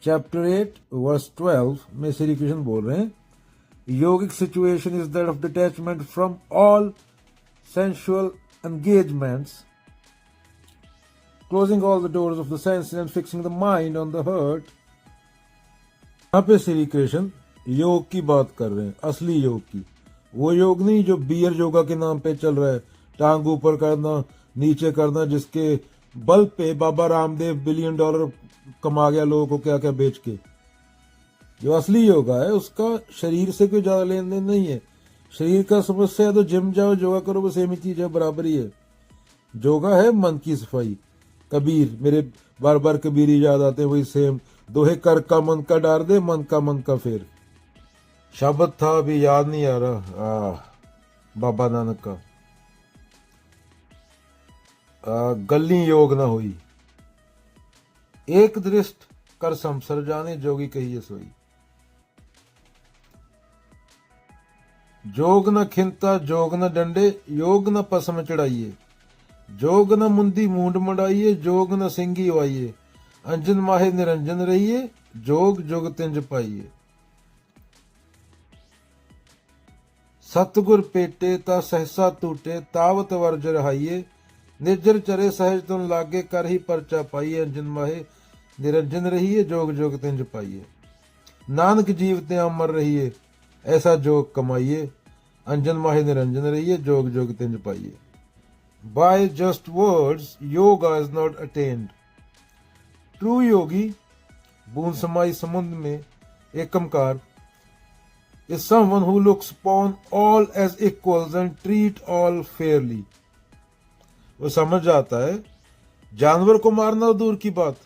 Chapter 8 verse 12 में श्री कृष्ण बोल रहे हैं, yogic situation is that of detachment from all sensual engagements, closing all the doors of the senses and fixing the mind on the heart. यहाँ पे श्री कृष्ण योग की बात कर रहे हैं, असली योग की। वो योग नहीं जो बियर योगा के नाम पे चल रहा है, टांग ऊपर करना नीचे करना, जिसके बल पे बाबा रामदेव $1 बिलियन कमा गया लोगों को क्या क्या बेच के। जो असली योगा है उसका शरीर से कोई ज्यादा लेन देन नहीं है। शरीर का समस्या है तो जिम जाओ, योगा करो, वो सेम ही चीज है, बराबर ही है। योगा है मन की सफाई। कबीर, मेरे बार बार कबीर ही याद आते हैं, वही सेम, दोहे कर का मन का डार दे, मन का फेर। शब्द था अभी याद नहीं आ रहा, बाबा नानक का, गली योग ना हुई, एक दृष्ट कर संसर जाने, जोगी कहिए सोई। जोग न खिंता जोग न डंडे, योग न पसम चढ़ाइए, जोग न मुंदी मूंड मड़ाइए, जोग न सिंगी वाइये, अंजन माहे निरंजन रहिए, जोग जोग तिंज पाइए। सतगुर पेटे ता सहसा टूटे, तावत वर्ज रहाइए, निर्जर चरे सहज तुम लागे, कर ही परचा पाइए, अंजन माहे निरंजन रहिए, जोग जोग तिंज पाइए। नानक जीवते अमर रहिए, ऐसा जोग कमाइए, अंजन माहे निरंजन रहिए, जोग जोग तिंज पाइए। By just words, yoga is not attained. True yogi, बूंद समाई समुद्र में एकमकार, is someone who looks upon all as equals and treat all fairly. वो समझ जाता है जानवर को मारना दूर की बात,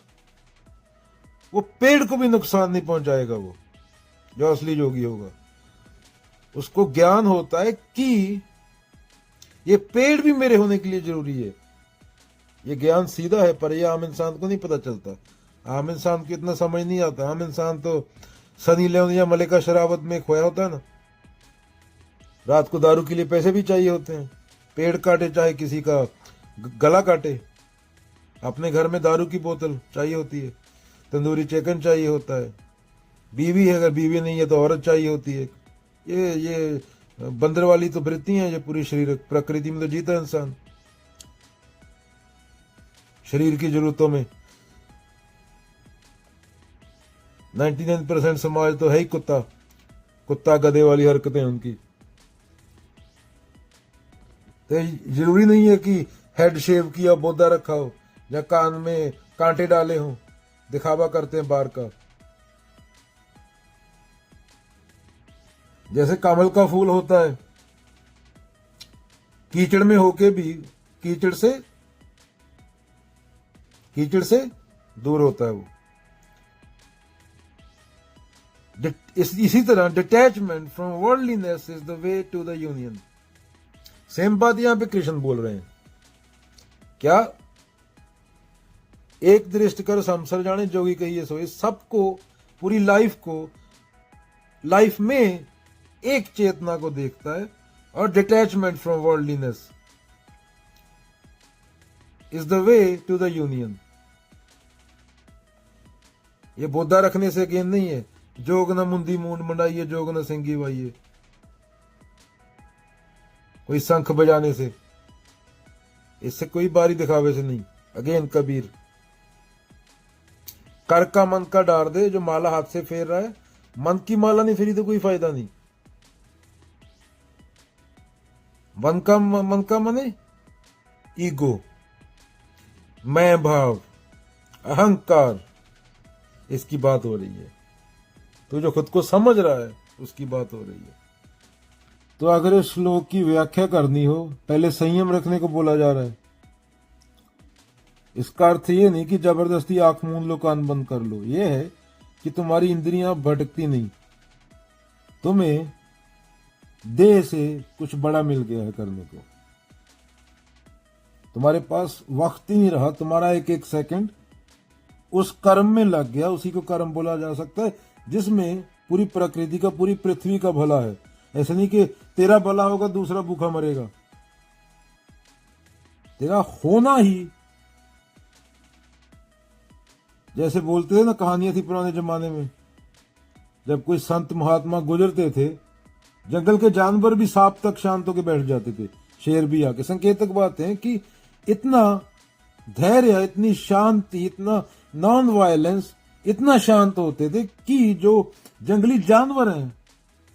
वो पेड़ को भी नुकसान नहीं पहुंचाएगा। वो जो असली योगी होगा उसको ज्ञान होता है कि ये पेड़ भी मेरे होने के लिए जरूरी है। ये ज्ञान सीधा है, पर ये आम इंसान को नहीं पता चलता। आम इंसान को इतना समझ नहीं आता। आम इंसान तो सनी लियोन या मलिका शरावत में खोया होता है ना। रात को दारू के लिए पैसे भी चाहिए होते हैं, पेड़ काटे चाहे किसी का गला काटे। अपने घर में दारू की बोतल चाहिए होती है, तंदूरी चिकन चाहिए होता है, बीवी है, अगर बीवी नहीं है तो औरत चाहिए होती है। ये बंदर वाली तो वृत्ति है, ये पूरी शरीर प्रकृति में तो जीता इंसान शरीर की जरूरतों में। 99% समाज तो है ही कुत्ता गधे वाली हरकतें उनकी। तो जरूरी नहीं है कि हेड शेव किया, बोधा रखा हो या कान में कांटे डाले हों, दिखावा करते हैं बार का। जैसे कमल का फूल होता है, कीचड़ में होके भी कीचड़ से दूर होता है वो। इसी तरह detachment from worldliness is the way to the union. Same बात यहां पे कृष्ण बोल रहे हैं। क्या? एक दृष्ट कर संसर जाने, जोगी कहिए सोई। सबको, पूरी लाइफ में एक चेतना को देखता है, और detachment from worldliness is the way to the union. ये बोधा रखने से गेंद नहीं है। जोग न मुंदी मूंड मंडाइए, जोग न सिंगी वाइये, कोई शंख बजाने से, इससे कोई बारी दिखावे से नहीं। अगेन कबीर, कर का मन का डार दे, जो माला हाथ से फेर रहा है, मन की माला नहीं फेरी तो कोई फायदा नहीं। मन का मने ईगो, मैं भाव, अहंकार, इसकी बात हो रही है। तो जो खुद को समझ रहा है उसकी बात हो रही है। तो अगर इस श्लोक की व्याख्या करनी हो, पहले संयम रखने को बोला जा रहा है। इसका अर्थ ये नहीं कि जबरदस्ती आंख मूंद लो, कान बंद कर लो। ये है कि तुम्हारी इंद्रियां भटकती नहीं, तुम्हें देह से कुछ बड़ा मिल गया है करने को। तुम्हारे पास वक्त ही नहीं रहा, तुम्हारा एक एक सेकंड उस कर्म में लग गया। उसी को कर्म बोला जा सकता है जिसमें पूरी प्रकृति का, पूरी पृथ्वी का भला है। ऐसा नहीं कि तेरा भला होगा दूसरा भूखा मरेगा। तेरा होना ही जैसे बोलते थे ना, कहानियां थी पुराने जमाने में, जब कोई संत महात्मा गुजरते थे, जंगल के जानवर भी सांप तक शांत होकर बैठ जाते थे, शेर भी आके। संकेतक बात है कि इतना धैर्य, इतनी शांति, इतना नॉन वायलेंस, इतना शांत होते थे कि जो जंगली जानवर हैं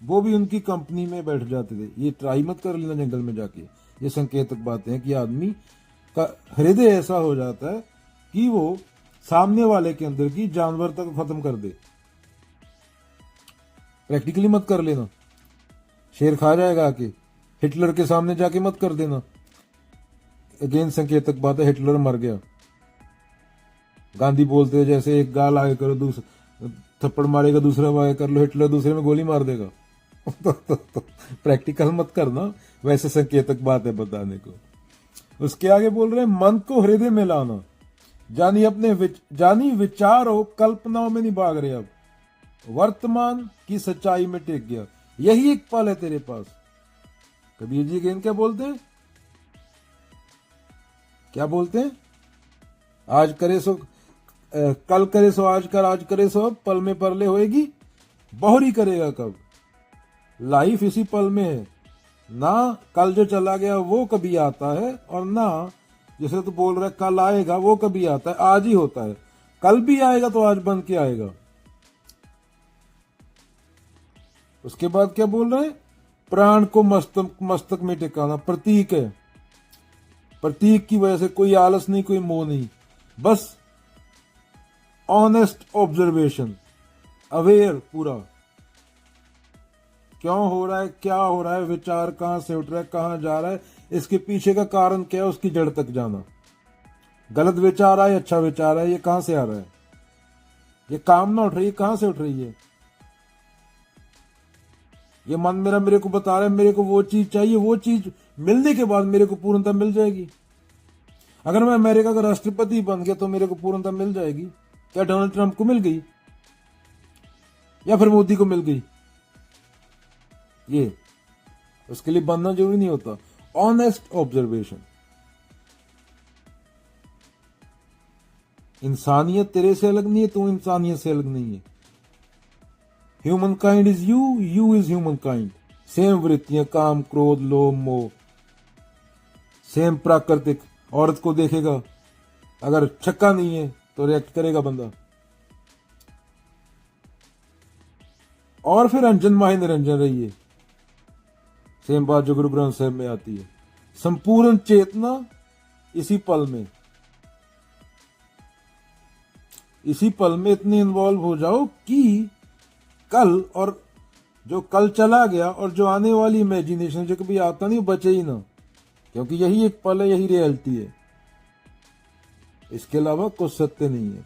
वो भी उनकी कंपनी में बैठ जाते थे। ये ट्राई मत कर लेना जंगल में जाके। ये संकेतक बातें हैं कि आदमी का हृदय ऐसा हो जाता है कि वो सामने वाले के अंदर की जानवर तक खत्म कर दे। प्रैक्टिकली मत कर लेना, शेर खा जाएगा आके। हिटलर के सामने जाके मत कर देना। अगेन संकेतक बात है, हिटलर मर गया। गांधी बोलते हैं जैसे एक गाल आगे करो, दूसरा थप्पड़ मारेगा, दूसरा आगे कर लो, हिटलर दूसरे में गोली मार देगा। तो प्रैक्टिकल मत करना, वैसे संकेतक बात है बताने को। उसके आगे बोल रहे हैं, मन को हृदय में लाना, जानी विचार हो कल्पनाओं में नहीं भाग रहे, अब वर्तमान की सच्चाई में टेक गया, यही एक पल है तेरे पास। कबीर जी अगेन क्या बोलते हैं, क्या बोलते हैं, आज करे सो कल करे सो आज कर, आज करे सो अब, पल में परले होएगी, बहुरी करेगा कब। लाइफ इसी पल में है ना। कल जो चला गया वो कभी आता है, और ना जैसे तू बोल रहा है कल आएगा, वो कभी आता है, आज ही होता है। कल भी आएगा तो आज बन के आएगा। उसके बाद क्या बोल रहे हैं, प्राण को मस्तक में टिकाना, प्रतीक है। प्रतीक की वजह से कोई आलस नहीं, कोई मोह नहीं, बस ऑनेस्ट ऑब्जर्वेशन, अवेयर पूरा, क्यों हो रहा है, क्या हो रहा है, विचार कहां से उठ रहा है, कहां जा रहा है, इसके पीछे का कारण क्या है, उसकी जड़ तक जाना। गलत विचार आए, अच्छा विचार है, ये कहां से आ रहा है, ये कामना उठ रही है, कहां से उठ रही है। ये मन मेरा मेरे को बता रहा है मेरे को वो चीज चाहिए, वो चीज मिलने के बाद मेरे को पूर्णता मिल जाएगी। अगर मैं अमेरिका का राष्ट्रपति बन गया तो मेरे को पूर्णता मिल जाएगी। क्या डोनाल्ड ट्रंप को मिल गई, या फिर मोदी को मिल गई? ये उसके लिए बनना जरूरी नहीं होता। Honest observation. इंसानियत तेरे से अलग नहीं है, तू इंसानियत से अलग नहीं है। Human kind is you, you is human kind. Same वृत्तियां, काम, क्रोध, लोभ, मोह, सेम प्राकृतिक। औरत को देखेगा, अगर छक्का नहीं है तो रिएक्ट करेगा बंदा। और फिर अंजन माहे निरंजन रहिए, सेम बात जो गुरु ग्रंथ साहिब में आती है। संपूर्ण चेतना इसी पल में, इसी पल में इतने इन्वॉल्व हो जाओ कि कल, और जो कल चला गया और जो आने वाली इमेजिनेशन जो कभी आता नहीं, बचे ही ना, क्योंकि यही एक पल है, यही रियलिटी है। इसके अलावा कुछ सत्य नहीं है।